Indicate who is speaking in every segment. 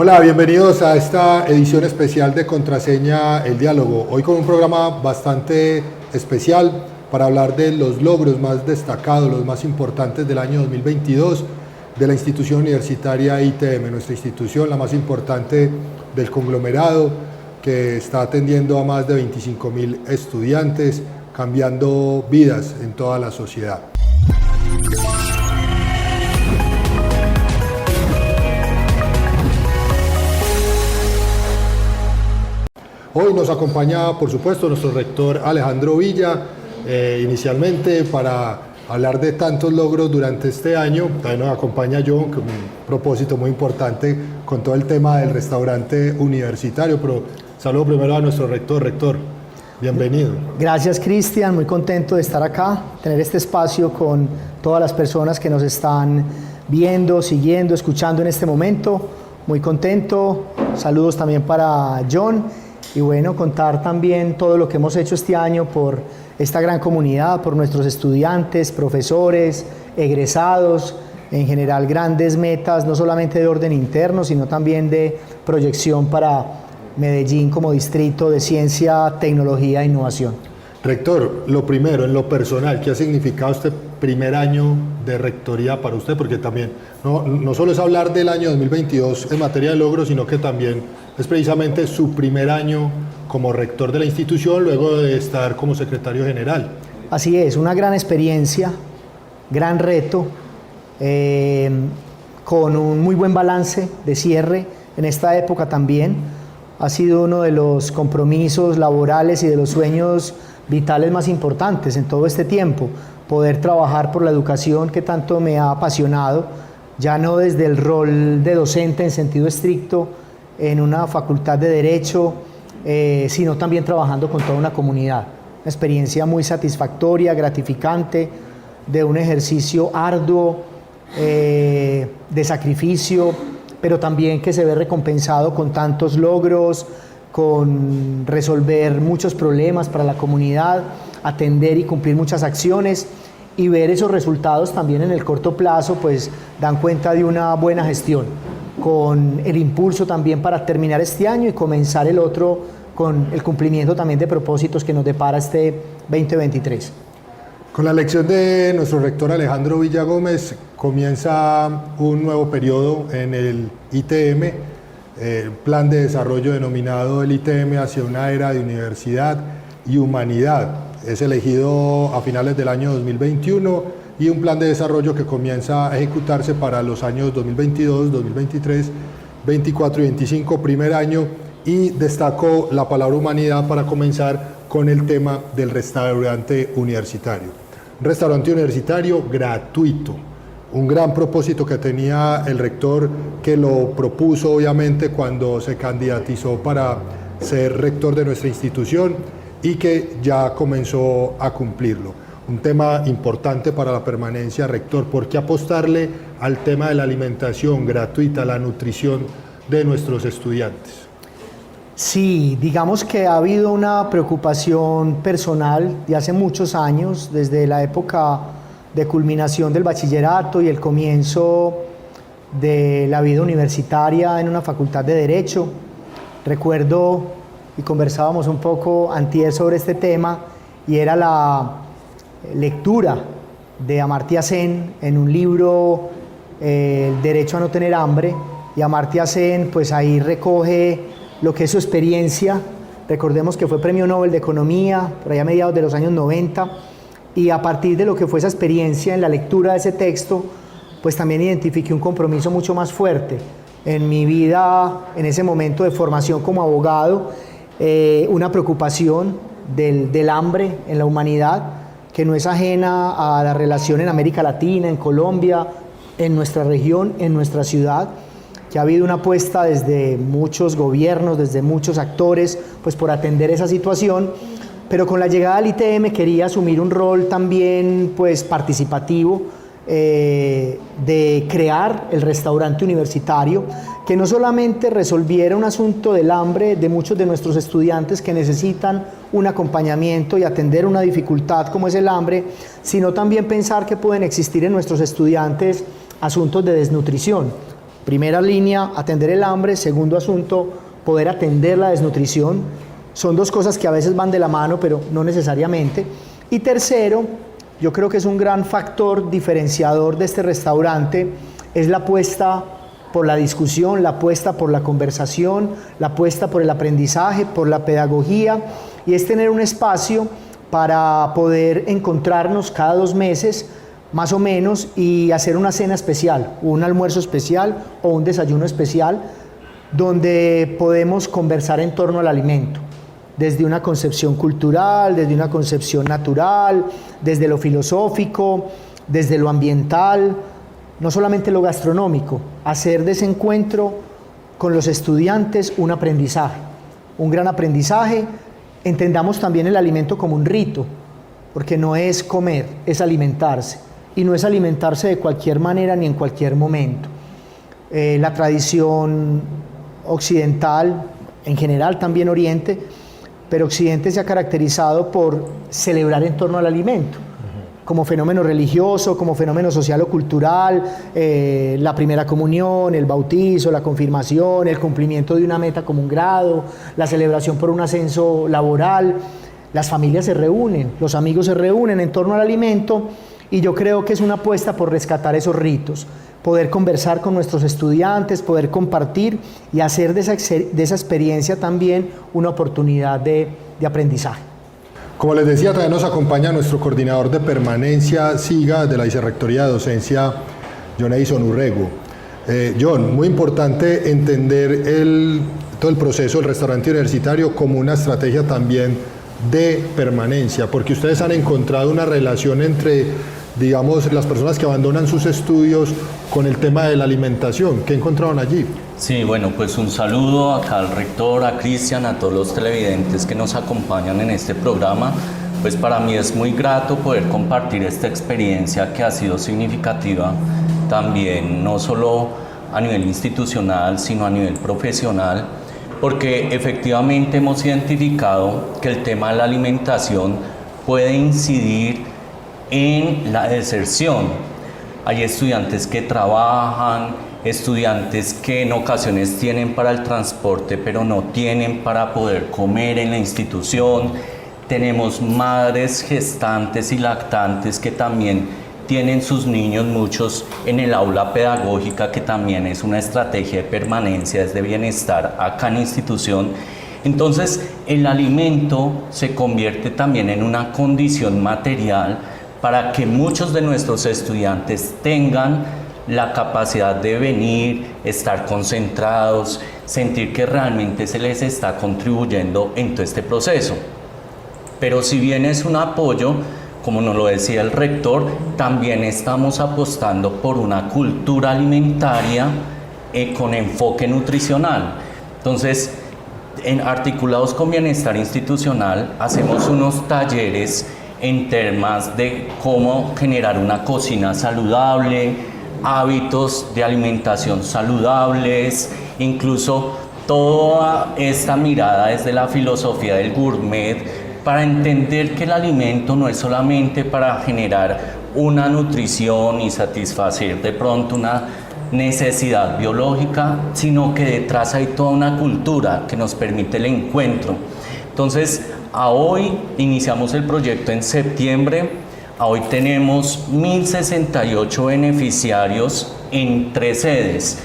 Speaker 1: Hola, bienvenidos a esta edición especial de Contraseña El Diálogo. Hoy con un programa bastante especial para hablar de los logros más destacados, los más importantes del año 2022 de la institución universitaria ITM, nuestra institución, la más importante del conglomerado, que está atendiendo a más de 25.000 estudiantes, cambiando vidas en toda la sociedad. Hoy nos acompaña, por supuesto, nuestro rector Alejandro Villa, inicialmente para hablar de tantos logros durante este año. También nos acompaña John, con un propósito muy importante con todo el tema del restaurante universitario, pero saludo primero a nuestro rector. Rector, bienvenido.
Speaker 2: Gracias, Cristian, muy contento de estar acá, tener este espacio con todas las personas que nos están viendo, siguiendo, escuchando en este momento. Muy contento, saludos también para John. Y bueno, contar también todo lo que hemos hecho este año por esta gran comunidad, por nuestros estudiantes, profesores, egresados, en general grandes metas, no solamente de orden interno, sino también de proyección para Medellín como distrito de ciencia, tecnología e innovación.
Speaker 1: Rector, lo primero, en lo personal, ¿qué ha significado este primer año de rectoría para usted? Porque también no solo es hablar del año 2022 en materia de logros, sino que también es precisamente su primer año como rector de la institución, luego de estar como secretario general.
Speaker 2: Así es, una gran experiencia, gran reto, con un muy buen balance de cierre en esta época también. Ha sido uno de los compromisos laborales y de los sueños vitales más importantes en todo este tiempo, poder trabajar por la educación que tanto me ha apasionado, ya no desde el rol de docente en sentido estricto en una facultad de Derecho, sino también trabajando con toda una comunidad. Una experiencia muy satisfactoria, gratificante, de un ejercicio arduo, de sacrificio, pero también que se ve recompensado con tantos logros, con resolver muchos problemas para la comunidad, atender y cumplir muchas acciones, y ver esos resultados también en el corto plazo, pues dan cuenta de una buena gestión, con el impulso también para terminar este año y comenzar el otro con el cumplimiento también de propósitos que nos depara este 2023.
Speaker 1: Con la elección de nuestro rector Alejandro Villa Gómez comienza un nuevo periodo en el ITM, plan de desarrollo denominado el ITM hacia una era de universidad y humanidad. Es elegido a finales del año 2021 y un plan de desarrollo que comienza a ejecutarse para los años 2022, 2023, 24 y 25, primer año, y destaco la palabra humanidad para comenzar con el tema del restaurante universitario. Un restaurante universitario gratuito, un gran propósito que tenía el rector, que lo propuso obviamente cuando se candidatizó para ser rector de nuestra institución y que ya comenzó a cumplirlo. Un tema importante para la permanencia, rector. ¿Por qué apostarle al tema de la alimentación gratuita, la nutrición de nuestros estudiantes?
Speaker 2: Sí, digamos que ha habido una preocupación personal de hace muchos años, desde la época de culminación del bachillerato y el comienzo de la vida universitaria en una facultad de Derecho. Recuerdo, y conversábamos un poco antier sobre este tema, y era la lectura de Amartya Sen en un libro, El derecho a no tener hambre, y Amartya Sen pues ahí recoge lo que es su experiencia. Recordemos que fue premio Nobel de Economía por allá a mediados de los años 90, y a partir de lo que fue esa experiencia en la lectura de ese texto, pues también identifiqué un compromiso mucho más fuerte en mi vida, en ese momento de formación como abogado, una preocupación del hambre en la humanidad, que no es ajena a la relación en América Latina, en Colombia, en nuestra región, en nuestra ciudad, que ha habido una apuesta desde muchos gobiernos, desde muchos actores, pues por atender esa situación, pero con la llegada al ITM quería asumir un rol también pues participativo, de crear el restaurante universitario, que no solamente resolviera un asunto del hambre de muchos de nuestros estudiantes que necesitan un acompañamiento y atender una dificultad como es el hambre, sino también pensar que pueden existir en nuestros estudiantes asuntos de desnutrición, Primera línea, atender el hambre. Segundo asunto, poder atender la desnutrición. Son dos cosas que a veces van de la mano, pero no necesariamente. Y tercero, yo creo que es un gran factor diferenciador de este restaurante, es la apuesta por la discusión, la apuesta por la conversación, la apuesta por el aprendizaje, por la pedagogía, y es tener un espacio para poder encontrarnos cada 2 meses, más o menos, y hacer una cena especial, un almuerzo especial o un desayuno especial, donde podemos conversar en torno al alimento, desde una concepción cultural, desde una concepción natural, desde lo filosófico, desde lo ambiental, no solamente lo gastronómico, hacer de ese encuentro con los estudiantes un aprendizaje, un gran aprendizaje. Entendamos también el alimento como un rito, porque no es comer, es alimentarse, y no es alimentarse de cualquier manera ni en cualquier momento. La tradición occidental, en general también Oriente, pero Occidente se ha caracterizado por celebrar en torno al alimento, como fenómeno religioso, como fenómeno social o cultural, la primera comunión, el bautizo, la confirmación, el cumplimiento de una meta como un grado, la celebración por un ascenso laboral. Las familias se reúnen, los amigos se reúnen en torno al alimento, y yo creo que es una apuesta por rescatar esos ritos, poder conversar con nuestros estudiantes, poder compartir y hacer de esa experiencia también una oportunidad de aprendizaje.
Speaker 1: Como les decía, también nos acompaña nuestro coordinador de permanencia SIGA de la Vicerrectoría de Docencia, John Edison Urrego. John, muy importante entender todo el proceso del restaurante universitario como una estrategia también de permanencia, porque ustedes han encontrado una relación entre, digamos, las personas que abandonan sus estudios con el tema de la alimentación. ¿Qué encontraron allí?
Speaker 3: Sí, bueno, pues un saludo acá al rector, a Cristian, a todos los televidentes que nos acompañan en este programa. Pues para mí es muy grato poder compartir esta experiencia que ha sido significativa también, no solo a nivel institucional, sino a nivel profesional, porque efectivamente hemos identificado que el tema de la alimentación puede incidir en la deserción. Hay estudiantes que trabajan, estudiantes que en ocasiones tienen para el transporte, pero no tienen para poder comer en la institución. Tenemos madres gestantes y lactantes que también tienen sus niños, muchos en el aula pedagógica, que también es una estrategia de permanencia, es de bienestar acá en la institución. Entonces, el alimento se convierte también en una condición material para que muchos de nuestros estudiantes tengan la capacidad de venir, estar concentrados, sentir que realmente se les está contribuyendo en todo este proceso. Pero si bien es un apoyo, como nos lo decía el rector, también estamos apostando por una cultura alimentaria con enfoque nutricional. Entonces, articulados con Bienestar Institucional, hacemos unos talleres en temas de cómo generar una cocina saludable, hábitos de alimentación saludables, incluso toda esta mirada desde la filosofía del gourmet, para entender que el alimento no es solamente para generar una nutrición y satisfacer de pronto una necesidad biológica, sino que detrás hay toda una cultura que nos permite el encuentro. Entonces, a hoy iniciamos el proyecto en septiembre. A hoy tenemos 1.068 beneficiarios en 3 sedes,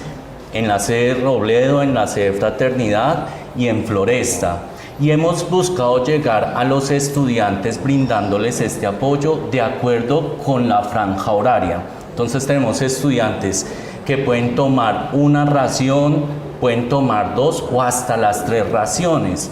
Speaker 3: en la sede Robledo, en la sede Fraternidad y en Floresta. Y hemos buscado llegar a los estudiantes brindándoles este apoyo de acuerdo con la franja horaria. Entonces tenemos estudiantes que pueden tomar una ración, pueden tomar 2 o hasta las 3 raciones,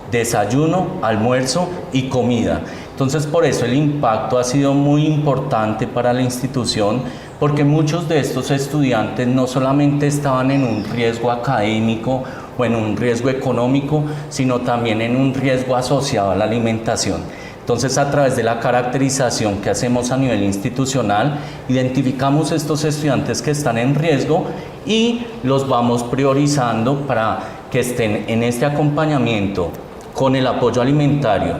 Speaker 3: desayuno, almuerzo y comida. Entonces, por eso el impacto ha sido muy importante para la institución, porque muchos de estos estudiantes no solamente estaban en un riesgo académico o en un riesgo económico, sino también en un riesgo asociado a la alimentación. Entonces, a través de la caracterización que hacemos a nivel institucional, identificamos estos estudiantes que están en riesgo y los vamos priorizando para que estén en este acompañamiento con el apoyo alimentario,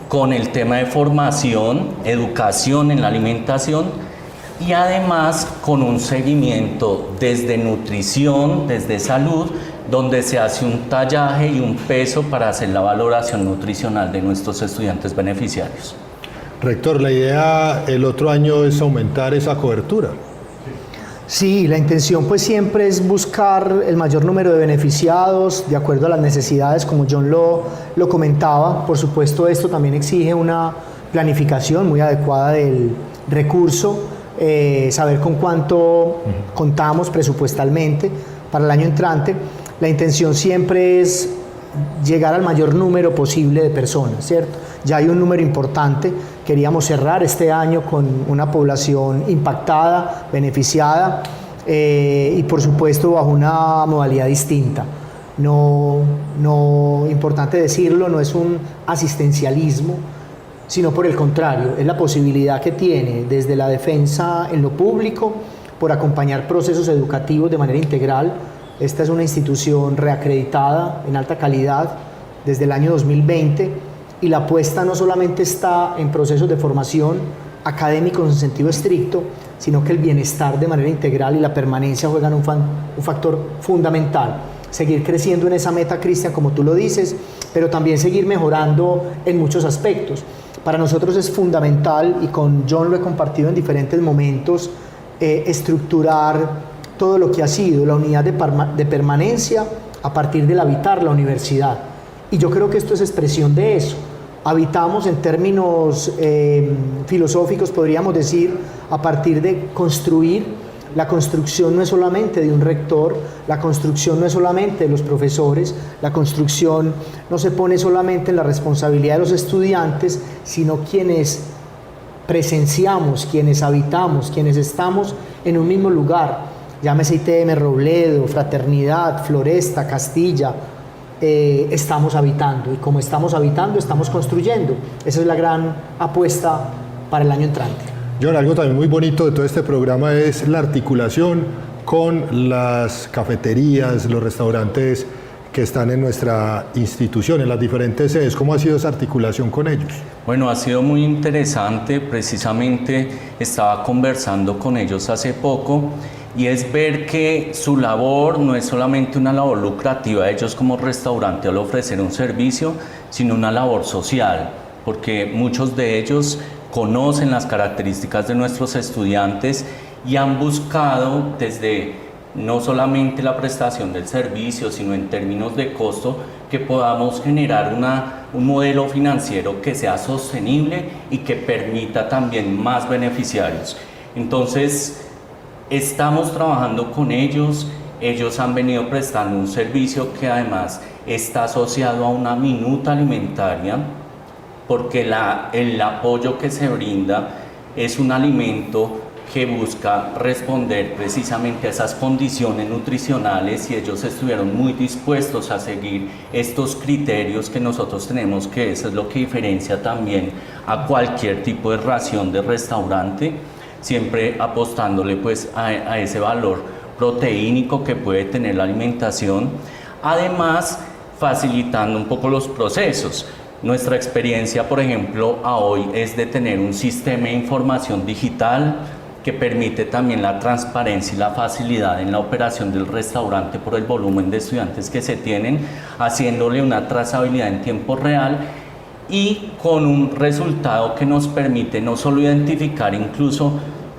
Speaker 3: con el tema de formación, educación en la alimentación, y además con un seguimiento desde nutrición, desde salud, donde se hace un tallaje y un peso para hacer la valoración nutricional de nuestros estudiantes beneficiarios.
Speaker 1: Rector, la idea el otro año es aumentar esa cobertura.
Speaker 2: Sí, la intención pues siempre es buscar el mayor número de beneficiados de acuerdo a las necesidades, como John lo comentaba. Por supuesto, esto también exige una planificación muy adecuada del recurso, saber con cuánto contamos presupuestalmente para el año entrante. La intención siempre es llegar al mayor número posible de personas, ¿cierto? Ya hay un número importante. Queríamos cerrar este año con una población impactada, beneficiada y por supuesto bajo una modalidad distinta. No, importante decirlo, no es un asistencialismo, sino por el contrario, es la posibilidad que tiene desde la defensa en lo público por acompañar procesos educativos de manera integral. Esta es una institución reacreditada en alta calidad desde el año 2020 y la apuesta no solamente está en procesos de formación académicos en sentido estricto, sino que el bienestar de manera integral y la permanencia juegan un factor fundamental. Seguir creciendo en esa meta, Cristian, como tú lo dices, pero también seguir mejorando en muchos aspectos. Para nosotros es fundamental, y con John lo he compartido en diferentes momentos, estructurar todo lo que ha sido la unidad de permanencia a partir del habitar la universidad. Y yo creo que esto es expresión de eso. Habitamos en términos filosóficos, podríamos decir, a partir de construir. La construcción no es solamente de un rector, la construcción no es solamente de los profesores, la construcción no se pone solamente en la responsabilidad de los estudiantes, sino quienes presenciamos, quienes habitamos, quienes estamos en un mismo lugar. Llámese ITM Robledo, Fraternidad, Floresta, Castilla, estamos habitando, y como estamos habitando, estamos construyendo. Esa es la gran apuesta para el año entrante.
Speaker 1: John, algo también muy bonito de todo este programa es la articulación con las cafeterías, los restaurantes que están en nuestra institución, en las diferentes sedes. ¿Cómo ha sido esa articulación con ellos?
Speaker 3: Bueno, ha sido muy interesante. Precisamente estaba conversando con ellos hace poco y es ver que su labor no es solamente una labor lucrativa de ellos como restaurante al ofrecer un servicio, sino una labor social, porque muchos de ellos conocen las características de nuestros estudiantes y han buscado desde no solamente la prestación del servicio, sino en términos de costo, que podamos generar un modelo financiero que sea sostenible y que permita también más beneficiarios. Entonces, estamos trabajando con ellos. Ellos han venido prestando un servicio que además está asociado a una minuta alimentaria, porque el apoyo que se brinda es un alimento que busca responder precisamente a esas condiciones nutricionales, y ellos estuvieron muy dispuestos a seguir estos criterios que nosotros tenemos, que eso es lo que diferencia también a cualquier tipo de ración de restaurante, siempre apostándole pues a ese valor proteínico que puede tener la alimentación, además facilitando un poco los procesos. Nuestra experiencia, por ejemplo, a hoy es de tener un sistema de información digital que permite también la transparencia y la facilidad en la operación del restaurante por el volumen de estudiantes que se tienen, haciéndole una trazabilidad en tiempo real y con un resultado que nos permite no solo identificar incluso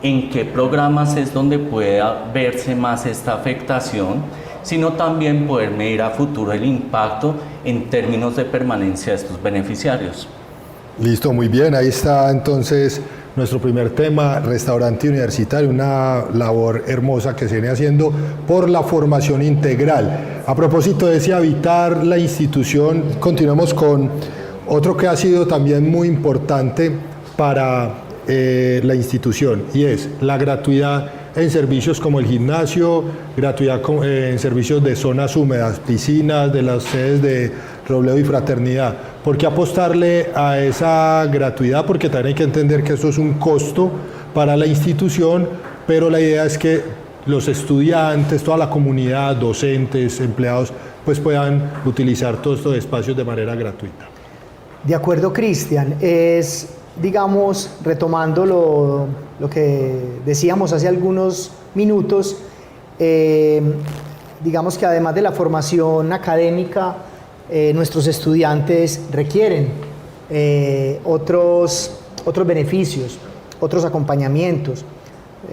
Speaker 3: en qué programas es donde pueda verse más esta afectación, sino también poder medir a futuro el impacto en términos de permanencia de estos beneficiarios.
Speaker 1: Listo, muy bien, ahí está entonces nuestro primer tema, restaurante universitario, una labor hermosa que se viene haciendo por la formación integral. A propósito de ese habitar la institución, continuamos con otro que ha sido también muy importante para la institución, y es la gratuidad en servicios como el gimnasio, gratuidad en servicios de zonas húmedas, piscinas, de las sedes de Robledo y Fraternidad. ¿Por qué apostarle a esa gratuidad? Porque también hay que entender que eso es un costo para la institución, pero la idea es que los estudiantes, toda la comunidad, docentes, empleados, pues puedan utilizar todos estos espacios de manera gratuita.
Speaker 2: De acuerdo, Cristian, es digamos, retomando lo que decíamos hace algunos minutos, digamos que además de la formación académica, nuestros estudiantes requieren otros beneficios, otros acompañamientos,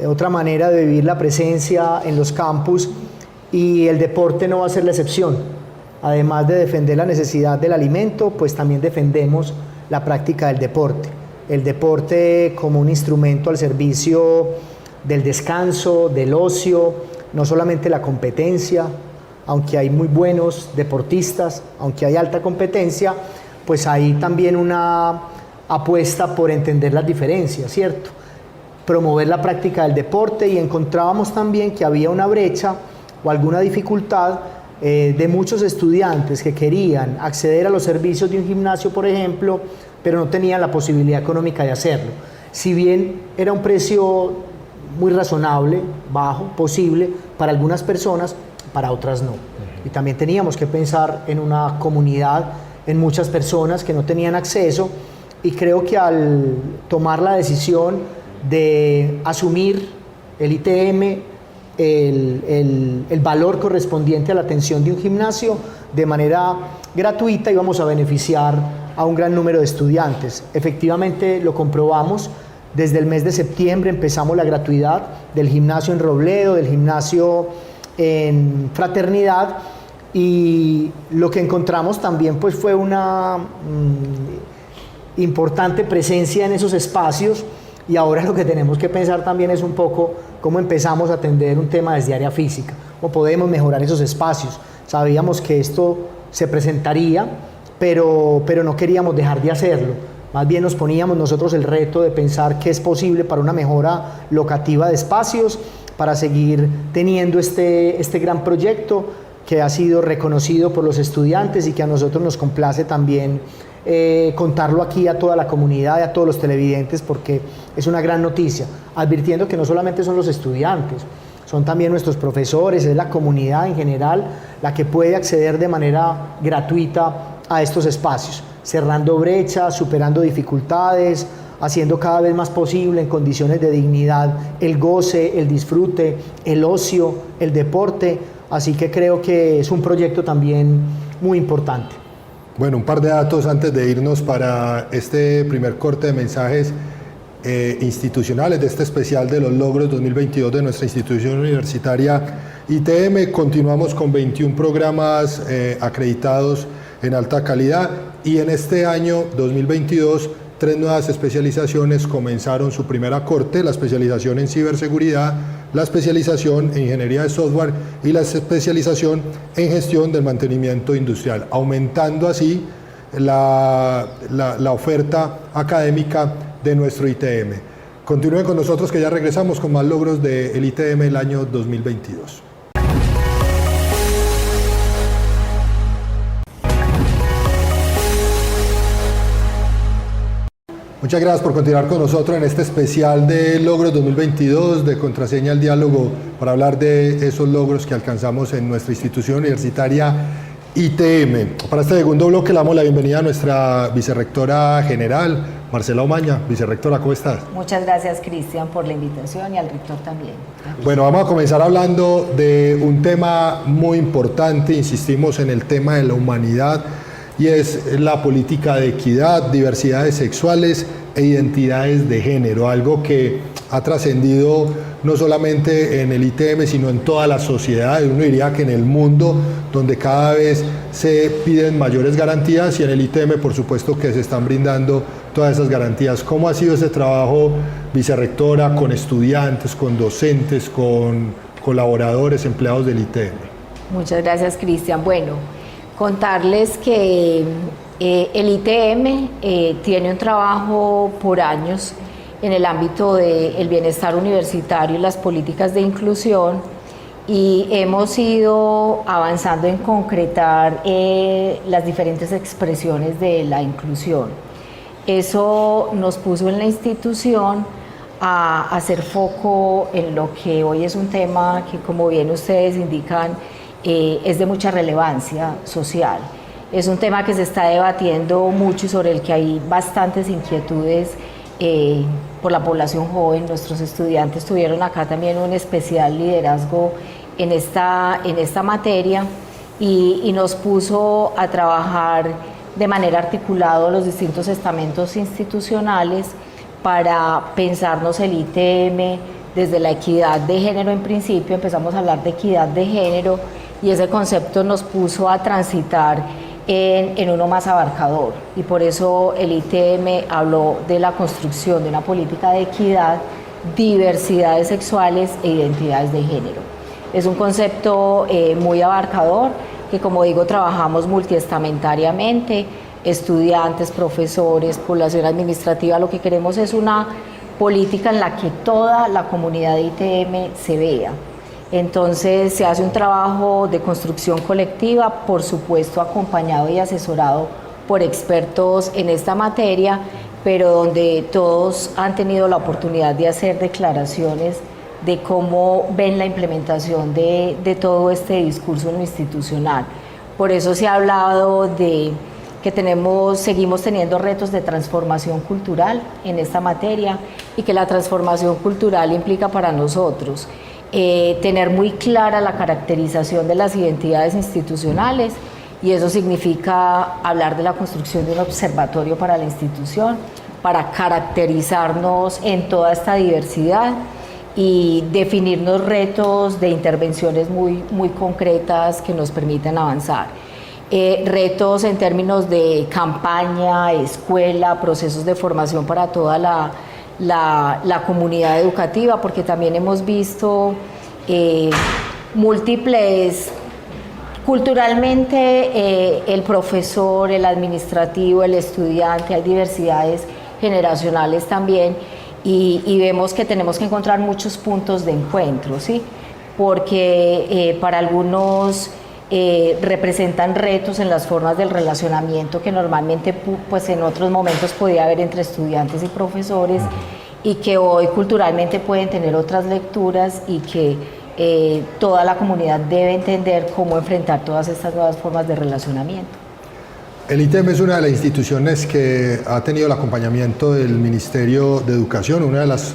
Speaker 2: otra manera de vivir la presencia en los campus, y el deporte no va a ser la excepción. Además de defender la necesidad del alimento, pues también defendemos la práctica del deporte. El deporte como un instrumento al servicio del descanso, del ocio, no solamente la competencia, aunque hay muy buenos deportistas, aunque hay alta competencia, pues hay también una apuesta por entender las diferencias, ¿cierto? Promover la práctica del deporte, y encontrábamos también que había una brecha o alguna dificultad de muchos estudiantes que querían acceder a los servicios de un gimnasio, por ejemplo, pero no tenían la posibilidad económica de hacerlo. Si bien era un precio muy razonable, bajo, posible para algunas personas, para otras no. Y también teníamos que pensar en una comunidad, en muchas personas que no tenían acceso, y creo que al tomar la decisión de asumir el ITM, el valor correspondiente a la atención de un gimnasio de manera gratuita, íbamos a beneficiar a un gran número de estudiantes. Efectivamente lo comprobamos. Desde el mes de septiembre empezamos la gratuidad del gimnasio en Robledo, del gimnasio en Fraternidad, y lo que encontramos también pues fue una importante presencia en esos espacios. Y ahora lo que tenemos que pensar también es un poco cómo empezamos a atender un tema desde área física, cómo podemos mejorar esos espacios. Sabíamos que esto se presentaría, pero no queríamos dejar de hacerlo. Más bien nos poníamos nosotros el reto de pensar qué es posible para una mejora locativa de espacios, para seguir teniendo este gran proyecto que ha sido reconocido por los estudiantes y que a nosotros nos complace también contarlo aquí a toda la comunidad y a todos los televidentes, porque es una gran noticia, advirtiendo que no solamente son los estudiantes, son también nuestros profesores, es la comunidad en general la que puede acceder de manera gratuita a estos espacios, cerrando brechas, superando dificultades, haciendo cada vez más posible en condiciones de dignidad el goce, el disfrute, el ocio, el deporte. Así que creo que es un proyecto también muy importante.
Speaker 1: Bueno, un par de datos antes de irnos para este primer corte de mensajes institucionales de este especial de los logros 2022 de nuestra institución universitaria ITM. Continuamos con 21 programas acreditados en alta calidad, y en este año 2022 3 nuevas especializaciones comenzaron su primera corte: la especialización en ciberseguridad, la especialización en ingeniería de software y la especialización en gestión del mantenimiento industrial, aumentando así la oferta académica de nuestro ITM. Continúen con nosotros, que ya regresamos con más logros del ITM el año 2022. Muchas gracias por continuar con nosotros en este especial de Logros 2022 de Contraseña al Diálogo, para hablar de esos logros que alcanzamos en nuestra institución universitaria ITM. Para este segundo bloque le damos la bienvenida a nuestra vicerrectora general, Marcela Omaña. Vicerrectora, ¿cómo estás?
Speaker 4: Muchas gracias, Cristian, por la invitación, y al rector también.
Speaker 1: Bueno, vamos a comenzar hablando de un tema muy importante. Insistimos en el tema de la humanidad, y es la política de equidad, diversidades sexuales e identidades de género, algo que ha trascendido no solamente en el ITM, sino en toda la sociedad. Uno diría que en el mundo, donde cada vez se piden mayores garantías, y en el ITM por supuesto que se están brindando todas esas garantías. ¿Cómo ha sido ese trabajo, vicerrectora, con estudiantes, con docentes, con colaboradores, empleados del ITM?
Speaker 4: Muchas gracias, Cristian. Bueno, contarles que el ITM tiene un trabajo por años en el ámbito del bienestar universitario y las políticas de inclusión, y hemos ido avanzando en concretar las diferentes expresiones de la inclusión. Eso nos puso en la institución a hacer foco en lo que hoy es un tema que, como bien ustedes indican, es de mucha relevancia social. Es un tema que se está debatiendo mucho y sobre el que hay bastantes inquietudes por la población joven. Nuestros estudiantes tuvieron acá también un especial liderazgo en esta materia y nos puso a trabajar de manera articulada los distintos estamentos institucionales para pensarnos el ITM desde la equidad de género. En principio empezamos a hablar de equidad de género y ese concepto nos puso a transitar en uno más abarcador, y por eso el ITM habló de la construcción de una política de equidad, diversidades sexuales e identidades de género. Es un concepto muy abarcador que, como digo, trabajamos multiestamentariamente, estudiantes, profesores, población administrativa. Lo que queremos es una política en la que toda la comunidad de ITM se vea. Entonces se hace un trabajo de construcción colectiva, por supuesto acompañado y asesorado por expertos en esta materia, pero donde todos han tenido la oportunidad de hacer declaraciones de cómo ven la implementación de todo este discurso en lo institucional. Por eso se ha hablado de que seguimos teniendo retos de transformación cultural en esta materia, y que la transformación cultural implica para nosotros tener muy clara la caracterización de las identidades institucionales, y eso significa hablar de la construcción de un observatorio para la institución, para caracterizarnos en toda esta diversidad y definirnos retos de intervenciones muy concretas que nos permitan avanzar. Retos en términos de campaña, escuela, procesos de formación para toda la comunidad educativa, porque también hemos visto múltiples, culturalmente el profesor, el administrativo, el estudiante, hay diversidades generacionales también, y vemos que tenemos que encontrar muchos puntos de encuentro, ¿sí? Porque para algunos representan retos en las formas del relacionamiento que normalmente pues en otros momentos podía haber entre estudiantes y profesores, y que hoy culturalmente pueden tener otras lecturas, y que toda la comunidad debe entender cómo enfrentar todas estas nuevas formas de relacionamiento.
Speaker 1: El ITM es una de las instituciones que ha tenido el acompañamiento del Ministerio de Educación, una de las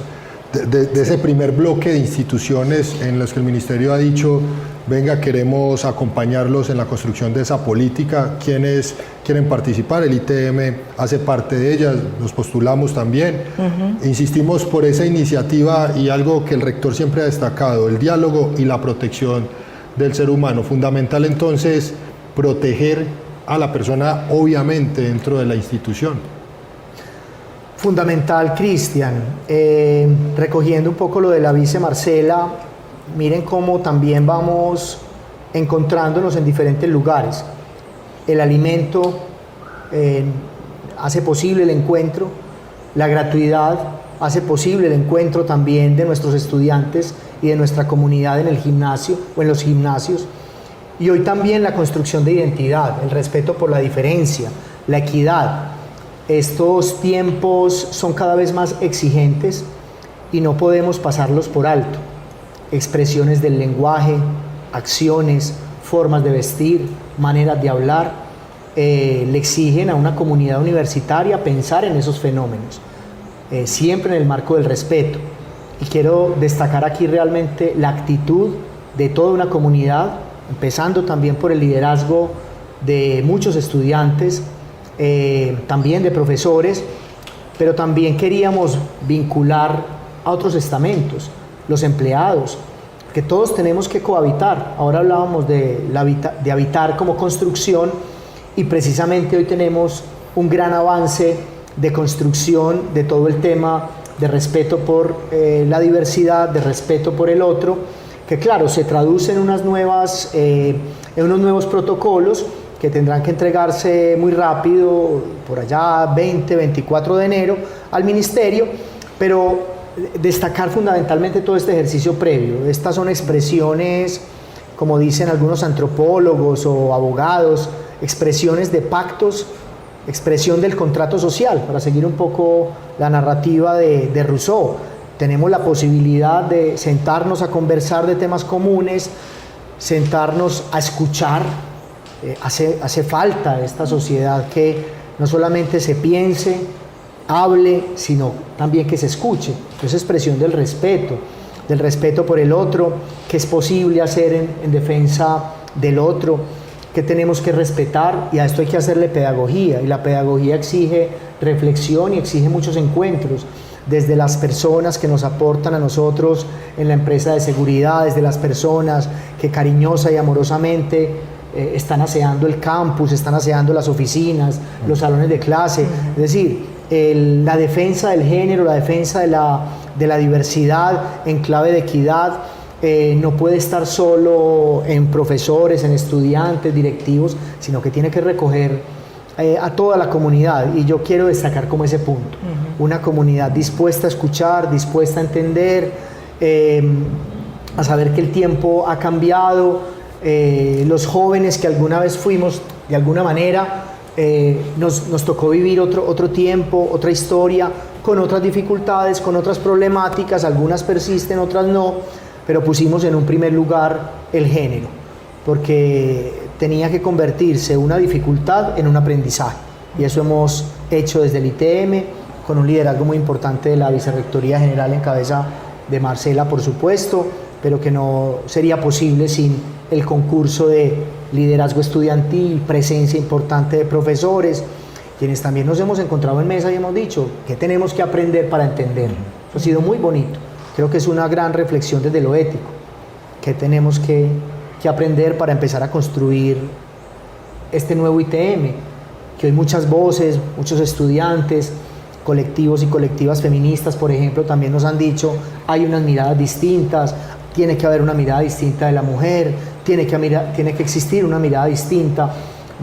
Speaker 1: de ese primer bloque de instituciones en los que el Ministerio ha dicho: venga, queremos acompañarlos en la construcción de esa política. ¿Quiénes quieren participar? El ITM hace parte de ellas, nos postulamos también. Insistimos por esa iniciativa, y algo que el rector siempre ha destacado: el diálogo y la protección del ser humano. Fundamental entonces proteger a la persona, obviamente, dentro de la institución.
Speaker 2: Fundamental, Cristian. Recogiendo un poco lo de la vice Marcela, miren cómo también vamos encontrándonos en diferentes lugares. El alimento hace posible el encuentro, la gratuidad hace posible el encuentro también de nuestros estudiantes y de nuestra comunidad en el gimnasio o en los gimnasios. Y hoy también la construcción de identidad, el respeto por la diferencia, la equidad. Estos tiempos son cada vez más exigentes y no podemos pasarlos por alto. Expresiones del lenguaje, acciones, formas de vestir, maneras de hablar, le exigen a una comunidad universitaria pensar en esos fenómenos, siempre en el marco del respeto. Y quiero destacar aquí realmente la actitud de toda una comunidad, empezando también por el liderazgo de muchos estudiantes, también de profesores, pero también queríamos vincular a otros estamentos, los empleados, que todos tenemos que cohabitar. Ahora hablábamos de habitar como construcción, y precisamente hoy tenemos un gran avance de construcción de todo el tema de respeto por la diversidad, de respeto por el otro, que claro, se traduce en unos nuevos protocolos que tendrán que entregarse muy rápido, por allá 20-24 de enero, al Ministerio, pero destacar fundamentalmente todo este ejercicio previo. Estas son expresiones, como dicen algunos antropólogos o abogados, expresiones de pactos, expresión del contrato social, para seguir un poco la narrativa de Rousseau. Tenemos la posibilidad de sentarnos a conversar de temas comunes, sentarnos a escuchar. Hace falta esta sociedad que no solamente se piense, hable, sino también que se escuche. Es expresión del respeto por el otro, qué es posible hacer en defensa del otro, qué tenemos que respetar, y a esto hay que hacerle pedagogía, y la pedagogía exige reflexión y exige muchos encuentros, desde las personas que nos aportan a nosotros en la empresa de seguridad, desde las personas que cariñosa y amorosamente están aseando el campus, están aseando las oficinas, los salones de clase. Es decir, la defensa del género, la defensa de la diversidad en clave de equidad no puede estar solo en profesores, en estudiantes, directivos, sino que tiene que recoger a toda la comunidad, y yo quiero destacar como ese punto. Una comunidad dispuesta a escuchar, dispuesta a entender, a saber que el tiempo ha cambiado. Los jóvenes que alguna vez fuimos, de alguna manera, nos tocó vivir otro tiempo, otra historia, con otras dificultades, con otras problemáticas, algunas persisten, otras no, pero pusimos en un primer lugar el género, porque tenía que convertirse una dificultad en un aprendizaje, y eso hemos hecho desde el ITM, con un liderazgo muy importante de la Vicerrectoría General en cabeza de Marcela, por supuesto, pero que no sería posible sin el concurso de liderazgo estudiantil, presencia importante de profesores, quienes también nos hemos encontrado en mesa y hemos dicho que tenemos que aprender para entender. Eso ha sido muy bonito. Creo que es una gran reflexión desde lo ético, que tenemos que aprender para empezar a construir este nuevo ITM, que hoy muchas voces, muchos estudiantes, colectivos y colectivas feministas, por ejemplo, también nos han dicho, hay unas miradas distintas, tiene que haber una mirada distinta de la mujer, tiene que existir una mirada distinta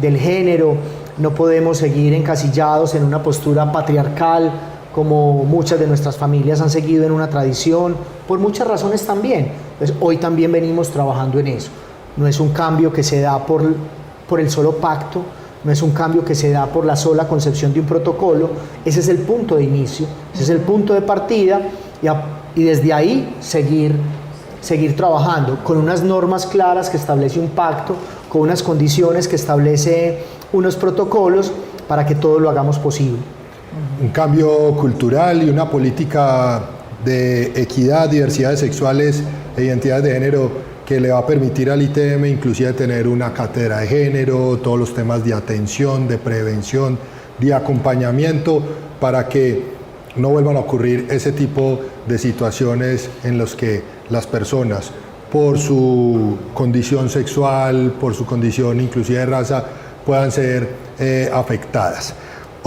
Speaker 2: del género, no podemos seguir encasillados en una postura patriarcal, como muchas de nuestras familias han seguido en una tradición, por muchas razones también. Entonces, hoy también venimos trabajando en eso. No es un cambio que se da por el solo pacto, no es un cambio que se da por la sola concepción de un protocolo. Ese es el punto de inicio, ese es el punto de partida, y desde ahí seguir trabajando con unas normas claras que establece un pacto, con unas condiciones que establece unos protocolos para que todo lo hagamos posible.
Speaker 1: Un cambio cultural y una política de equidad, diversidades sexuales e identidades de género que le va a permitir al ITM inclusive tener una cátedra de género, todos los temas de atención, de prevención, de acompañamiento, para que no vuelvan a ocurrir ese tipo de situaciones en las que las personas, por su condición sexual, por su condición inclusive de raza, puedan ser afectadas.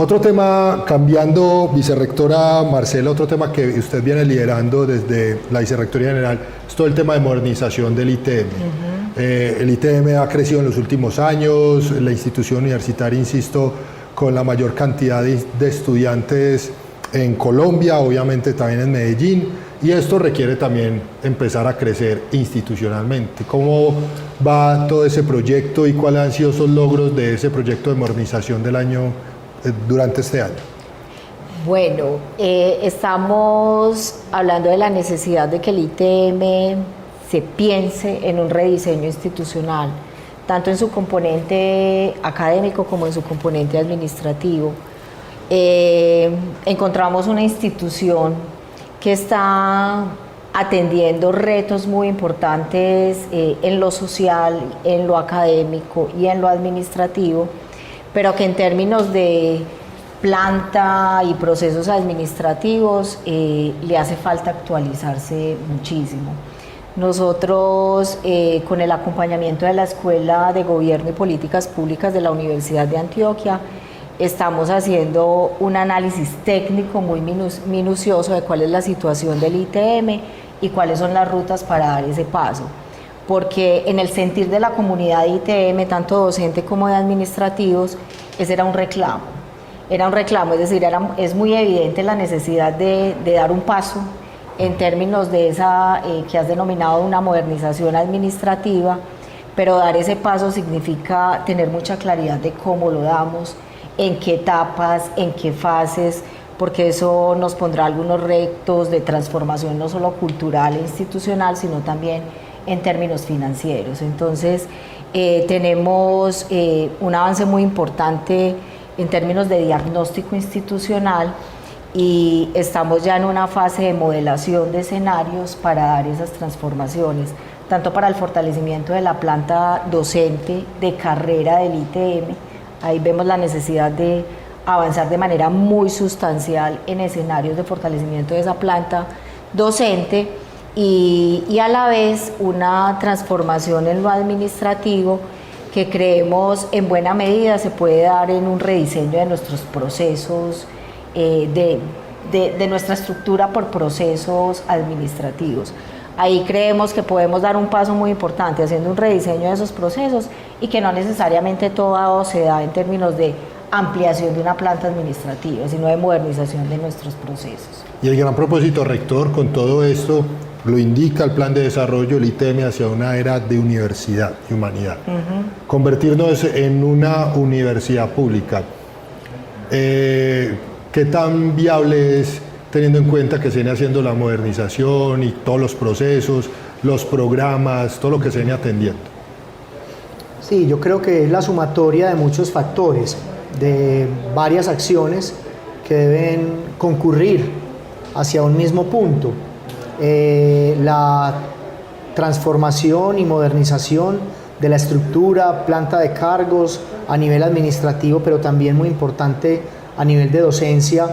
Speaker 1: Otro tema, cambiando, vicerrectora Marcela, otro tema que usted viene liderando desde la Vicerrectoría General, es todo el tema de modernización del ITM. El ITM ha crecido en los últimos años, la institución universitaria, insisto, con la mayor cantidad de estudiantes en Colombia, obviamente también en Medellín, y esto requiere también empezar a crecer institucionalmente. ¿Cómo va todo ese proyecto y cuáles han sido esos logros de ese proyecto de modernización del año durante este año?
Speaker 4: Bueno, estamos hablando de la necesidad de que el ITM se piense en un rediseño institucional, tanto en su componente académico como en su componente administrativo. Encontramos una institución que está atendiendo retos muy importantes en lo social, en lo académico y en lo administrativo, pero que en términos de planta y procesos administrativos le hace falta actualizarse muchísimo. Nosotros, con el acompañamiento de la Escuela de Gobierno y Políticas Públicas de la Universidad de Antioquia, estamos haciendo un análisis técnico muy minucioso de cuál es la situación del ITM y cuáles son las rutas para dar ese paso. Porque en el sentir de la comunidad de ITM, tanto docente como de administrativos, ese era un reclamo. Es decir, es muy evidente la necesidad de dar un paso en términos de esa que has denominado una modernización administrativa, pero dar ese paso significa tener mucha claridad de cómo lo damos, en qué etapas, en qué fases, porque eso nos pondrá algunos retos de transformación no solo cultural e institucional, sino también en términos financieros. Entonces, tenemos un avance muy importante en términos de diagnóstico institucional y estamos ya en una fase de modelación de escenarios para dar esas transformaciones, tanto para el fortalecimiento de la planta docente de carrera del ITM. Ahí vemos la necesidad de avanzar de manera muy sustancial en escenarios de fortalecimiento de esa planta docente y a la vez una transformación en lo administrativo que creemos en buena medida se puede dar en un rediseño de nuestros procesos, de nuestra estructura por procesos administrativos. Ahí creemos que podemos dar un paso muy importante haciendo un rediseño de esos procesos y que no necesariamente todo se da en términos de ampliación de una planta administrativa, sino de modernización de nuestros procesos.
Speaker 1: Y el gran propósito, rector, con todo esto, lo indica el plan de desarrollo del ITM hacia una era de universidad y humanidad. Convertirnos en una universidad pública. ¿Qué tan viable es, teniendo en cuenta que se viene haciendo la modernización y todos los procesos, los programas, todo lo que se viene atendiendo?
Speaker 2: Sí, yo creo que es la sumatoria de muchos factores, de varias acciones que deben concurrir hacia un mismo punto. La transformación y modernización de la estructura, planta de cargos a nivel administrativo, pero también muy importante a nivel de docencia.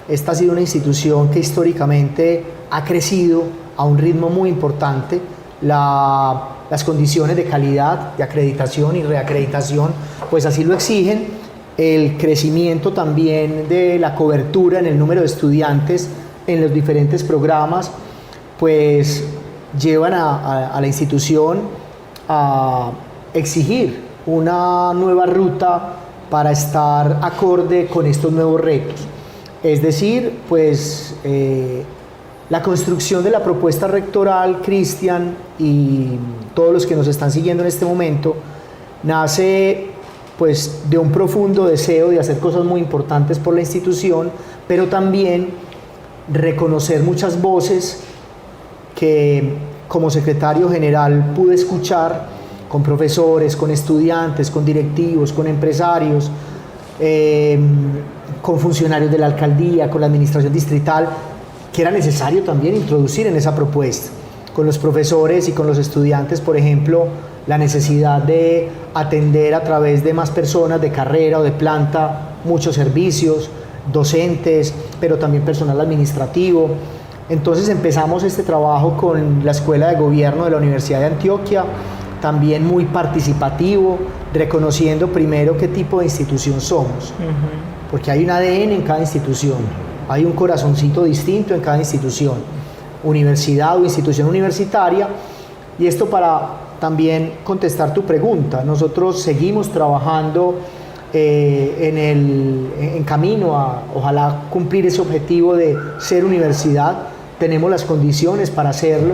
Speaker 2: Esta ha sido una institución que históricamente ha crecido a un ritmo muy importante. Las condiciones de calidad, de acreditación y reacreditación, pues así lo exigen. El crecimiento también de la cobertura en el número de estudiantes en los diferentes programas, pues llevan a la institución a exigir una nueva ruta para estar acorde con estos nuevos retos. Es decir, pues la construcción de la propuesta rectoral, Cristian, y todos los que nos están siguiendo en este momento, nace pues de un profundo deseo de hacer cosas muy importantes por la institución, pero también reconocer muchas voces que como secretario general pude escuchar con profesores, con estudiantes, con directivos, con empresarios, con funcionarios de la alcaldía, con la administración distrital, que era necesario también introducir en esa propuesta. Con los profesores y con los estudiantes, por ejemplo, la necesidad de atender a través de más personas de carrera o de planta muchos servicios, docentes, pero también personal administrativo. Entonces empezamos este trabajo con la Escuela de Gobierno de la Universidad de Antioquia, también muy participativo, reconociendo primero qué tipo de institución somos, porque hay un ADN en cada institución, hay un corazoncito distinto en cada institución, universidad o institución universitaria, y esto para también contestar tu pregunta. Nosotros seguimos trabajando en camino a ojalá cumplir ese objetivo de ser universidad. Tenemos las condiciones para hacerlo,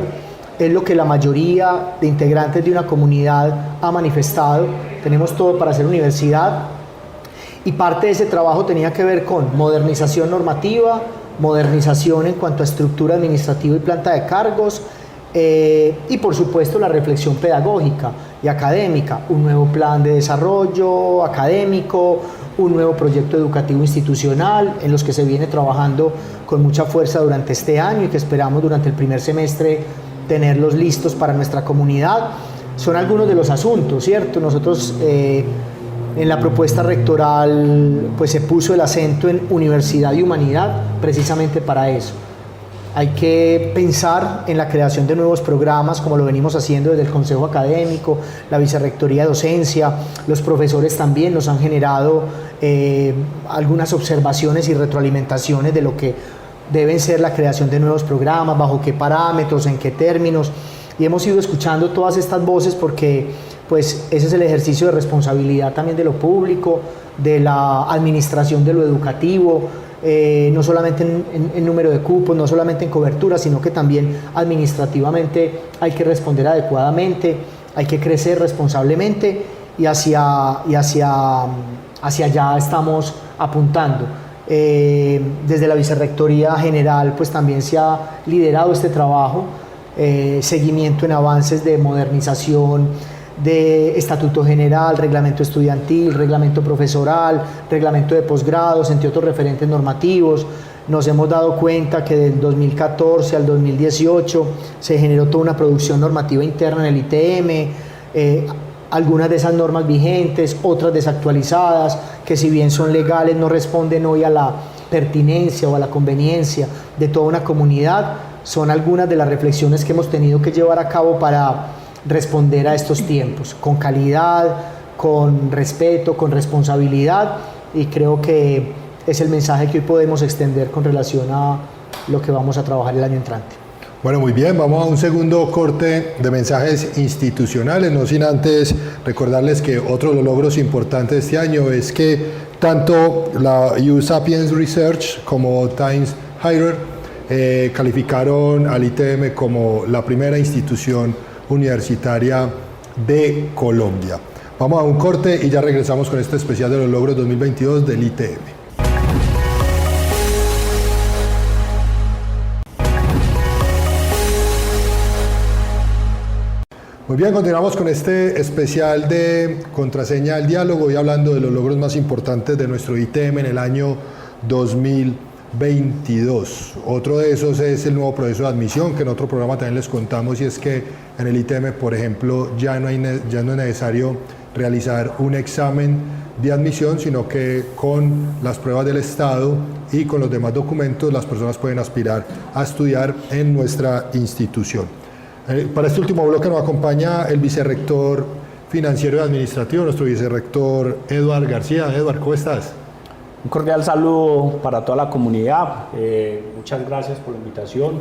Speaker 2: es lo que la mayoría de integrantes de una comunidad ha manifestado. Tenemos todo para ser universidad, y parte de ese trabajo tenía que ver con modernización normativa, modernización en cuanto a estructura administrativa y planta de cargos, y por supuesto la reflexión pedagógica y académica, un nuevo plan de desarrollo académico, un nuevo proyecto educativo institucional en los que se viene trabajando con mucha fuerza durante este año y que esperamos durante el primer semestre tenerlos listos para nuestra comunidad. Son algunos de los asuntos, ¿cierto? Nosotros en la propuesta rectoral pues se puso el acento en universidad y humanidad precisamente para eso. Hay que pensar en la creación de nuevos programas, como lo venimos haciendo desde el Consejo Académico, la Vicerrectoría de Docencia. Los profesores también nos han generado algunas observaciones y retroalimentaciones de lo que deben ser la creación de nuevos programas, bajo qué parámetros, en qué términos. Y hemos ido escuchando todas estas voces porque pues, ese es el ejercicio de responsabilidad también de lo público, de la administración de lo educativo, no solamente en número de cupos, no solamente en cobertura, sino que también administrativamente hay que responder adecuadamente, hay que crecer responsablemente y hacia allá estamos apuntando. Desde la Vicerrectoría General pues también se ha liderado este trabajo, seguimiento en avances de modernización, de estatuto general, reglamento estudiantil, reglamento profesoral, reglamento de posgrados, entre otros referentes normativos, nos hemos dado cuenta que del 2014 al 2018 se generó toda una producción normativa interna en el ITM, algunas de esas normas vigentes, otras desactualizadas, que si bien son legales no responden hoy a la pertinencia o a la conveniencia de toda una comunidad. Son algunas de las reflexiones que hemos tenido que llevar a cabo para responder a estos tiempos, con calidad, con respeto, con responsabilidad, y creo que es el mensaje que hoy podemos extender con relación a lo que vamos a trabajar el año entrante.
Speaker 1: Bueno, muy bien, vamos a un segundo corte de mensajes institucionales, no sin antes recordarles que otro de los logros importantes de este año es que tanto la EU Sapiens Research como Times Higher calificaron al ITM como la primera institución universitaria de Colombia. Vamos a un corte y ya regresamos con este especial de los logros 2022 del ITM. Muy bien, continuamos con este especial de Contraseña al Diálogo y hablando de los logros más importantes de nuestro ITM en el año 2022. Otro de esos es el nuevo proceso de admisión, que en otro programa también les contamos, y es que en el ITM, por ejemplo, ya no es necesario realizar un examen de admisión, sino que con las pruebas del Estado y con los demás documentos las personas pueden aspirar a estudiar en nuestra institución. Para este último bloque nos acompaña el vicerrector financiero y administrativo, nuestro vicerrector Eduard García. Eduard, ¿cómo estás?
Speaker 5: Un cordial saludo para toda la comunidad. Muchas gracias por la invitación,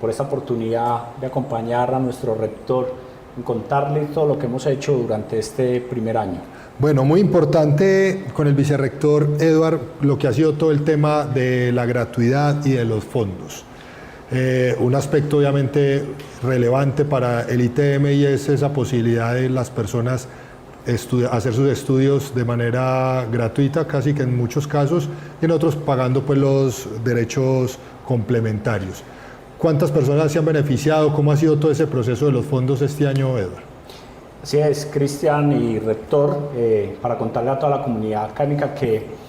Speaker 5: por esta oportunidad de acompañar a nuestro rector en contarles todo lo que hemos hecho durante este primer año.
Speaker 1: Bueno, muy importante con el vicerrector Eduard lo que ha sido todo el tema de la gratuidad y de los fondos. Un aspecto obviamente relevante para el ITM y es esa posibilidad de las personas hacer sus estudios de manera gratuita, casi que en muchos casos, y en otros pagando pues los derechos complementarios. ¿Cuántas personas se han beneficiado? ¿Cómo ha sido todo ese proceso de los fondos este año, Eduard?
Speaker 5: Así es, Cristian y rector, para contarle a toda la comunidad académica que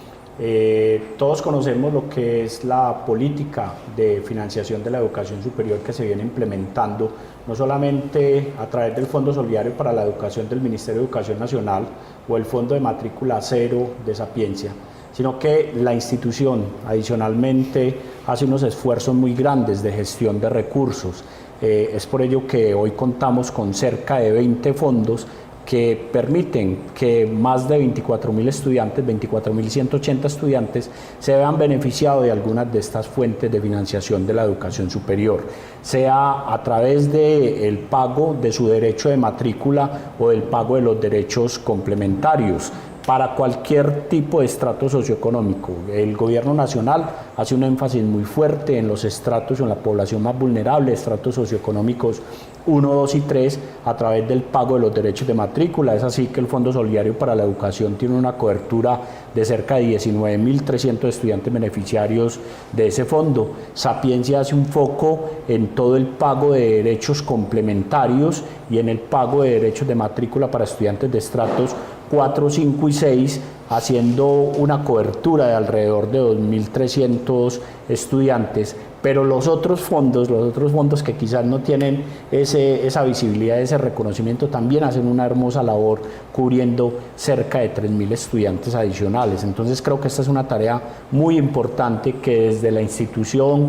Speaker 5: todos conocemos lo que es la política de financiación de la educación superior que se viene implementando, no solamente a través del Fondo Solidario para la Educación del Ministerio de Educación Nacional o el Fondo de Matrícula Cero de Sapiencia, sino que la institución adicionalmente hace unos esfuerzos muy grandes de gestión de recursos. Es por ello que hoy contamos con cerca de 20 fondos que permiten que más de 24.000 estudiantes, 24.180 estudiantes, se vean beneficiados de algunas de estas fuentes de financiación de la educación superior, sea a través del pago de su derecho de matrícula o del pago de los derechos complementarios, para cualquier tipo de estrato socioeconómico. El gobierno nacional hace un énfasis muy fuerte en los estratos o en la población más vulnerable, estratos socioeconómicos 1, 2 y 3, a través del pago de los derechos de matrícula. Es así que el Fondo Solidario para la Educación tiene una cobertura de cerca de 19.300 estudiantes beneficiarios de ese fondo. Sapiencia hace un foco en todo el pago de derechos complementarios y en el pago de derechos de matrícula para estudiantes de estratos 4, 5 y 6, haciendo una cobertura de alrededor de 2.300 estudiantes, pero los otros fondos que quizás no tienen esa visibilidad, ese reconocimiento, también hacen una hermosa labor cubriendo cerca de 3.000 estudiantes adicionales. Entonces creo que esta es una tarea muy importante que desde la institución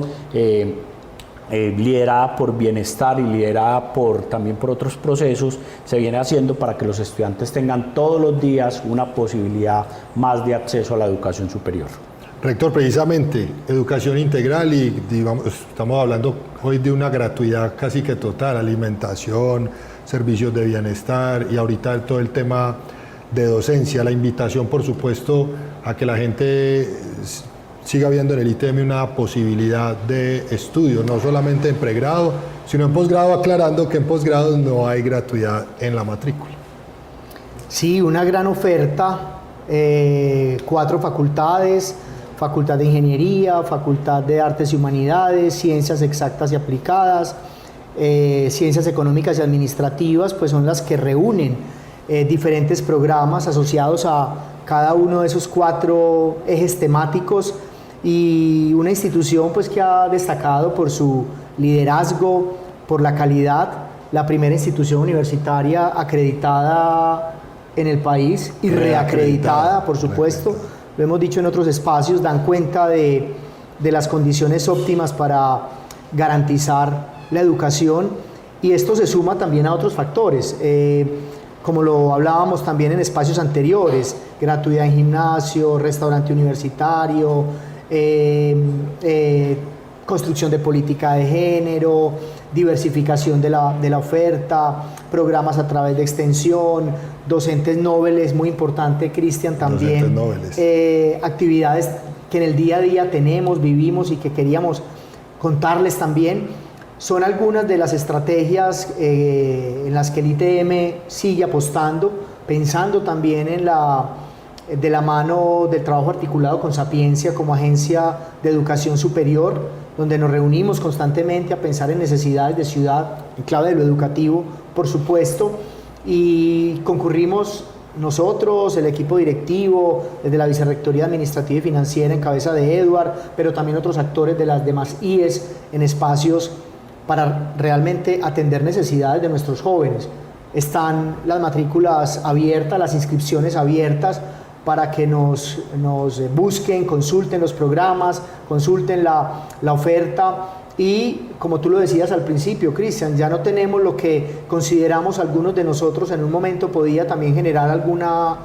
Speaker 5: liderada por Bienestar y liderada también por otros procesos, se viene haciendo para que los estudiantes tengan todos los días una posibilidad más de acceso a la educación superior.
Speaker 1: Rector, precisamente, educación integral y digamos, estamos hablando hoy de una gratuidad casi que total, alimentación, servicios de bienestar y ahorita todo el tema de docencia, la invitación por supuesto a que la gente siga viendo en el ITM una posibilidad de estudio, no solamente en pregrado, sino en posgrado, aclarando que en posgrado no hay gratuidad en la matrícula.
Speaker 2: Sí, una gran oferta, 4 facultades, Facultad de Ingeniería, Facultad de Artes y Humanidades, Ciencias Exactas y Aplicadas, Ciencias Económicas y Administrativas, pues son las que reúnen diferentes programas asociados a cada uno de esos 4 ejes temáticos y una institución pues que ha destacado por su liderazgo, por la calidad, la primera institución universitaria acreditada en el país y reacreditada, por supuesto. Lo hemos dicho en otros espacios, dan cuenta de las condiciones óptimas para garantizar la educación, y esto se suma también a otros factores, como lo hablábamos también en espacios anteriores: gratuidad en gimnasio, restaurante universitario, construcción de política de género, diversificación de la oferta, programas a través de extensión, docentes nobles, muy importante, Cristian, también, actividades que en el día a día tenemos, vivimos y que queríamos contarles también. Son algunas de las estrategias en las que el ITM sigue apostando, pensando también de la mano del trabajo articulado con Sapiencia como agencia de educación superior, donde nos reunimos constantemente a pensar en necesidades de ciudad, en clave de lo educativo, por supuesto, y concurrimos nosotros, el equipo directivo, desde la Vicerrectoría Administrativa y Financiera en cabeza de Edward, pero también otros actores de las demás IES en espacios para realmente atender necesidades de nuestros jóvenes. Están las matrículas abiertas, las inscripciones abiertas para que nos busquen, consulten los programas, consulten la oferta, y como tú lo decías al principio, Cristian, ya no tenemos lo que consideramos algunos de nosotros en un momento podía también generar alguna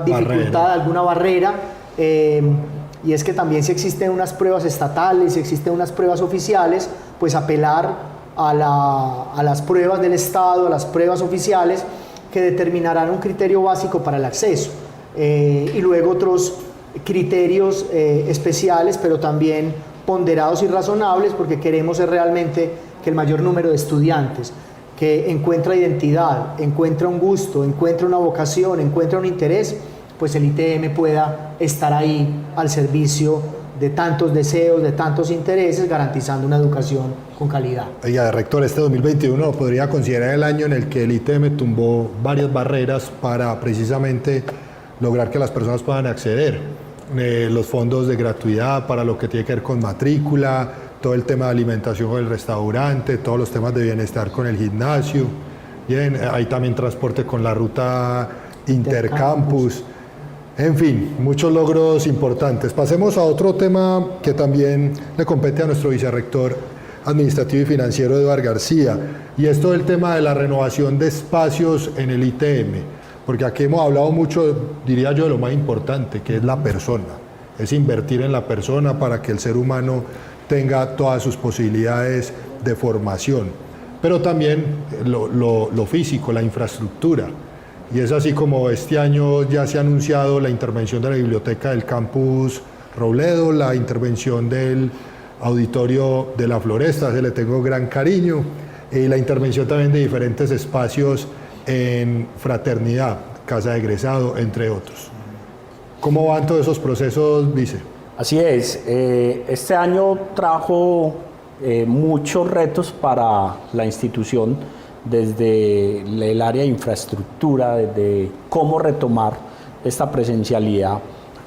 Speaker 2: dificultad, alguna barrera, y es que también si existen unas pruebas estatales, si existen unas pruebas oficiales, pues apelar a las pruebas del Estado, a las pruebas oficiales que determinarán un criterio básico para el acceso, y luego otros criterios especiales, pero también ponderados y razonables, porque queremos es realmente que el mayor número de estudiantes que encuentra identidad, encuentra un gusto, encuentra una vocación, encuentra un interés, pues el ITM pueda estar ahí al servicio de tantos deseos, de tantos intereses, garantizando una educación con calidad.
Speaker 1: Oiga, rector, este 2021 podría considerar el año en el que el ITM tumbó varias barreras para precisamente lograr que las personas puedan acceder. Los fondos de gratuidad para lo que tiene que ver con matrícula, todo el tema de alimentación con el restaurante, todos los temas de bienestar con el gimnasio. Bien, hay también transporte con la ruta Intercampus. En fin, muchos logros importantes. Pasemos a otro tema que también le compete a nuestro vicerrector administrativo y financiero, Eduardo García, y esto es el tema de la renovación de espacios en el ITM. Porque aquí hemos hablado mucho, diría yo, de lo más importante, que es la persona. Es invertir en la persona para que el ser humano tenga todas sus posibilidades de formación. Pero también lo físico, la infraestructura. Y es así como este año ya se ha anunciado la intervención de la biblioteca del campus Robledo, la intervención del auditorio de la Floresta, se le tengo gran cariño, y la intervención también de diferentes espacios en Fraternidad, Casa de Egresado, entre otros. ¿Cómo van todos esos procesos, vice?
Speaker 5: Así es, este año trajo muchos retos para la institución, desde el área de infraestructura, desde cómo retomar esta presencialidad,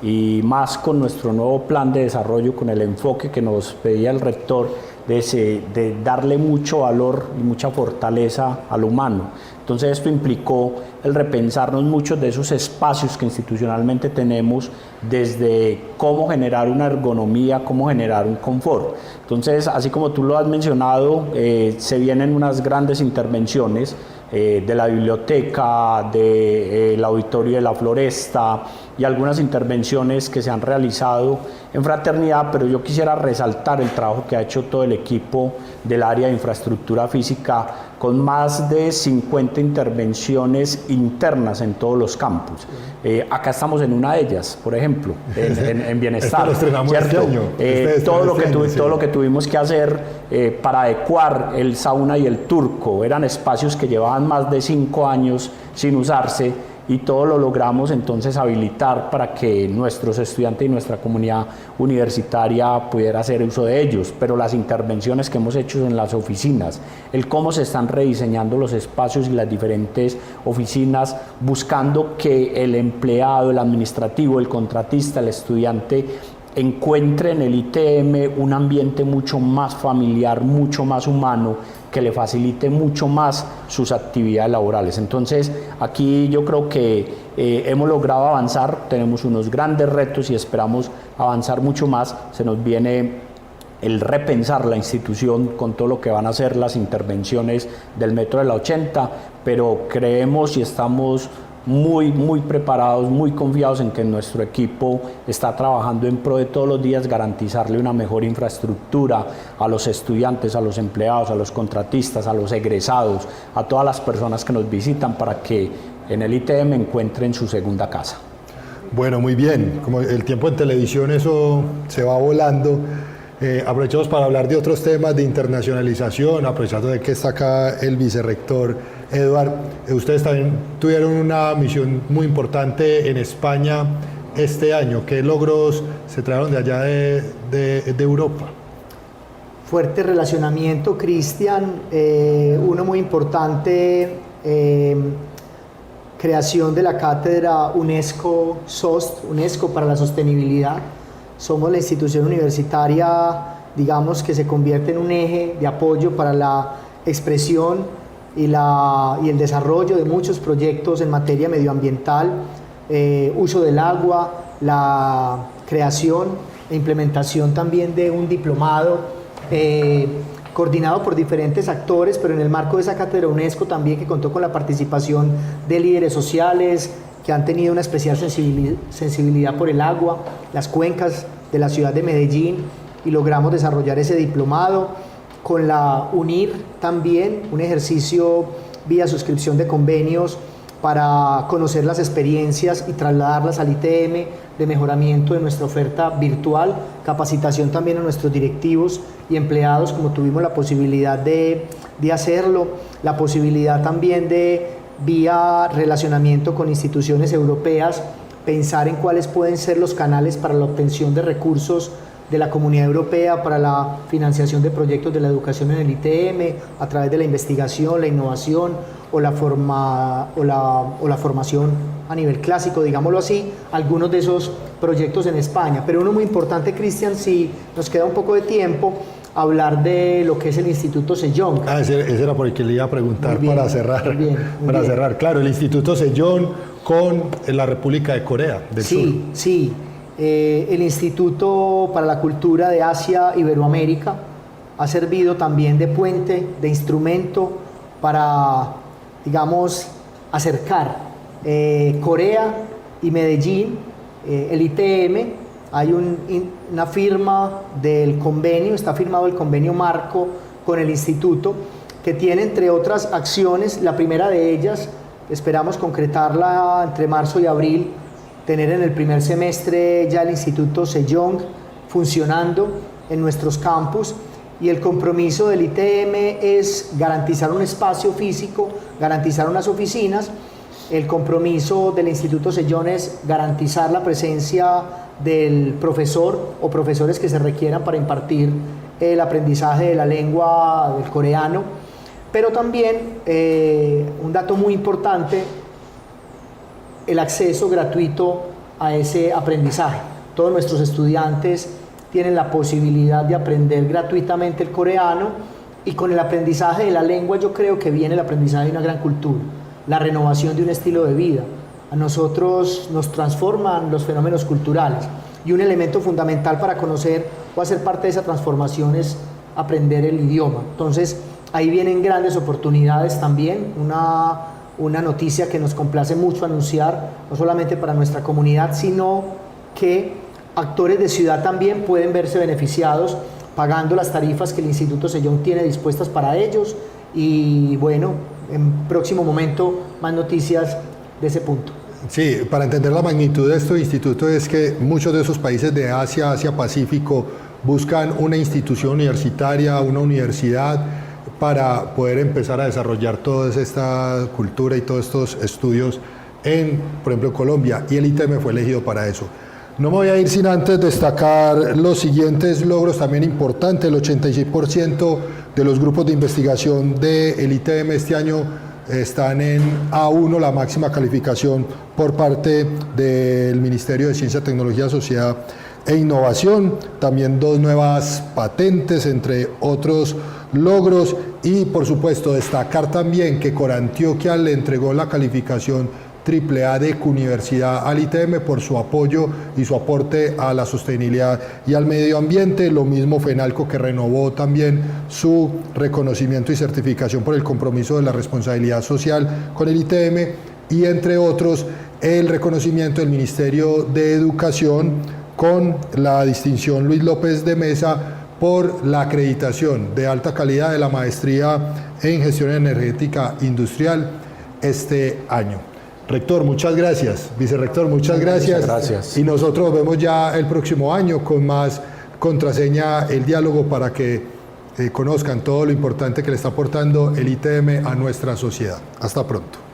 Speaker 5: y más con nuestro nuevo plan de desarrollo, con el enfoque que nos pedía el rector de darle mucho valor y mucha fortaleza a lo humano. Entonces esto implicó el repensarnos muchos de esos espacios que institucionalmente tenemos, desde cómo generar una ergonomía, cómo generar un confort. Entonces, así como tú lo has mencionado, se vienen unas grandes intervenciones de la biblioteca, del auditorio de la Floresta y algunas intervenciones que se han realizado en Fraternidad, pero yo quisiera resaltar el trabajo que ha hecho todo el equipo del área de infraestructura física, con más de 50 intervenciones internas en todos los campus. Acá estamos en una de ellas, por ejemplo, en bienestar, ¿cierto? Todo lo que tuvimos que hacer para adecuar el sauna y el turco, eran espacios que llevaban más de 5 años sin usarse, y todo lo logramos entonces habilitar para que nuestros estudiantes y nuestra comunidad universitaria pudiera hacer uso de ellos. Pero las intervenciones que hemos hecho en las oficinas, el cómo se están rediseñando los espacios y las diferentes oficinas, buscando que el empleado, el administrativo, el contratista, el estudiante encuentre en el ITM un ambiente mucho más familiar, mucho más humano, que le facilite mucho más sus actividades laborales. Entonces, aquí yo creo que hemos logrado avanzar, tenemos unos grandes retos y esperamos avanzar mucho más. Se nos viene el repensar la institución con todo lo que van a ser las intervenciones del Metro de la 80, pero creemos y estamos muy preparados, muy confiados en que nuestro equipo está trabajando en pro de todos los días garantizarle una mejor infraestructura a los estudiantes, a los empleados, a los contratistas, a los egresados, a todas las personas que nos visitan para que en el ITM encuentren su segunda casa.
Speaker 1: Bueno, muy bien. Como el tiempo en televisión eso se va volando. Aprovechamos para hablar de otros temas de internacionalización, aprovechando de que está acá el vicerrector Eduard. Ustedes también tuvieron una misión muy importante en España este año. ¿Qué logros se trajeron de allá de Europa?
Speaker 2: Fuerte relacionamiento, Cristian. Uno muy importante, creación de la cátedra UNESCO SOST, UNESCO para la Sostenibilidad. Somos la institución universitaria, digamos, que se convierte en un eje de apoyo para la expresión y el desarrollo de muchos proyectos en materia medioambiental, uso del agua, la creación e implementación también de un diplomado coordinado por diferentes actores, pero en el marco de esa cátedra UNESCO también, que contó con la participación de líderes sociales que han tenido una especial sensibilidad por el agua, las cuencas de la ciudad de Medellín, y logramos desarrollar ese diplomado con la UNIR también, un ejercicio vía suscripción de convenios para conocer las experiencias y trasladarlas al ITM de mejoramiento de nuestra oferta virtual, capacitación también a nuestros directivos y empleados, como tuvimos la posibilidad de hacerlo, la posibilidad también de, vía relacionamiento con instituciones europeas, pensar en cuáles pueden ser los canales para la obtención de recursos de la Comunidad Europea para la financiación de proyectos de la educación en el ITM a través de la investigación, la innovación o la formación a nivel clásico, digámoslo así, algunos de esos proyectos en España. Pero uno muy importante, Cristian, si nos queda un poco de tiempo, hablar de lo que es el Instituto Sejong.
Speaker 1: Ese era por el que le iba a preguntar
Speaker 2: Muy bien,
Speaker 1: para cerrar.
Speaker 2: muy bien.
Speaker 1: Cerrar, claro, el Instituto Sejong con la República de Corea del Sur.
Speaker 2: Sí. El Instituto para la Cultura de Asia Iberoamérica ha servido también de puente, de instrumento para, digamos, acercar Corea y Medellín, el ITM. Hay una firma del convenio, está firmado el convenio marco con el instituto, que tiene, entre otras acciones, la primera de ellas, esperamos concretarla entre marzo y abril, tener en el primer semestre ya el Instituto Sejong funcionando en nuestros campus, y el compromiso del ITM es garantizar un espacio físico, garantizar unas oficinas. El compromiso del Instituto Sejong es garantizar la presencia del profesor o profesores que se requieran para impartir el aprendizaje de la lengua del coreano, pero también un dato muy importante, el acceso gratuito a ese aprendizaje. Todos nuestros estudiantes tienen la posibilidad de aprender gratuitamente el coreano, y con el aprendizaje de la lengua yo creo que viene el aprendizaje de una gran cultura, la renovación de un estilo de vida. A nosotros nos transforman los fenómenos culturales, y un elemento fundamental para conocer o hacer parte de esa transformación es aprender el idioma. Entonces ahí vienen grandes oportunidades también, una noticia que nos complace mucho anunciar, no solamente para nuestra comunidad, sino que actores de ciudad también pueden verse beneficiados pagando las tarifas que el Instituto Sejong tiene dispuestas para ellos. Y bueno, en próximo momento más noticias de ese punto.
Speaker 1: Sí, para entender la magnitud de este instituto es que muchos de esos países de Asia, Asia-Pacífico, buscan una institución universitaria, una universidad, para poder empezar a desarrollar toda esta cultura y todos estos estudios en, por ejemplo, Colombia, y el ITM fue elegido para eso. No me voy a ir sin antes destacar los siguientes logros también importantes. El 86% de los grupos de investigación del ITM este año están en A1, la máxima calificación por parte del Ministerio de Ciencia, Tecnología y Sociedad e innovación, también 2 nuevas patentes, entre otros logros, y por supuesto destacar también que Corantioquia le entregó la calificación AAA de Universidad al ITM por su apoyo y su aporte a la sostenibilidad y al medio ambiente. Lo mismo FENALCO, que renovó también su reconocimiento y certificación por el compromiso de la responsabilidad social con el ITM, y entre otros el reconocimiento del Ministerio de Educación con la distinción Luis López de Mesa por la acreditación de alta calidad de la maestría en gestión energética industrial este año. Rector, muchas gracias. Vicerrector, muchas gracias.
Speaker 5: Gracias.
Speaker 1: Y nosotros nos vemos ya el próximo año con más Contraseña el Diálogo, para que conozcan todo lo importante que le está aportando el ITM a nuestra sociedad. Hasta pronto.